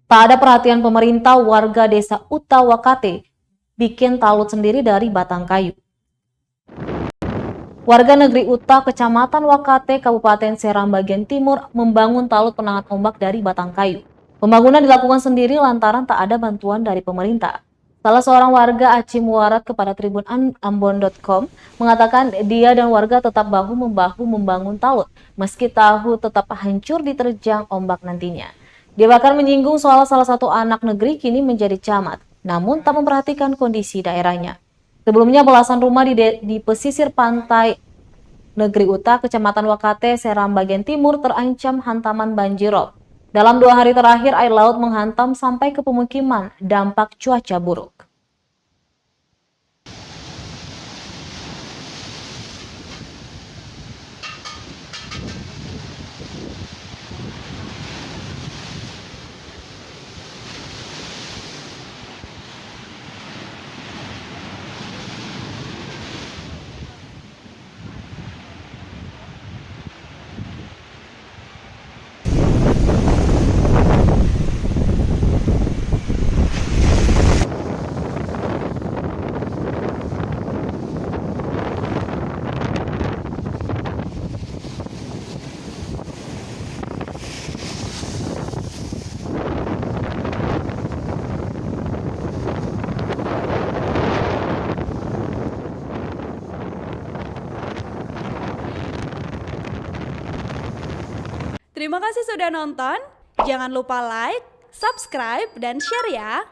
Tak ada perhatian pemerintah, warga desa Utawakate bikin talut sendiri dari batang kayu. Warga negeri Uta, Kecamatan Wakate, Kabupaten Seram bagian timur membangun talut penanganan ombak dari batang kayu. Pembangunan dilakukan sendiri lantaran tak ada bantuan dari pemerintah. Salah seorang warga Aci Muarat kepada Tribun Ambon.com mengatakan dia dan warga tetap bahu-membahu membangun talut, meski tahu tetap hancur diterjang ombak nantinya. Dia bahkan menyinggung soal salah satu anak negeri kini menjadi camat, namun tak memperhatikan kondisi daerahnya. Sebelumnya belasan rumah di pesisir pantai Negeri Uta, Kecamatan Wakate, Seram bagian timur terancam hantaman banjirop. Dalam 2 hari terakhir, air laut menghantam sampai ke pemukiman, dampak cuaca buruk. Terima kasih sudah nonton. Jangan lupa like, subscribe, dan share ya.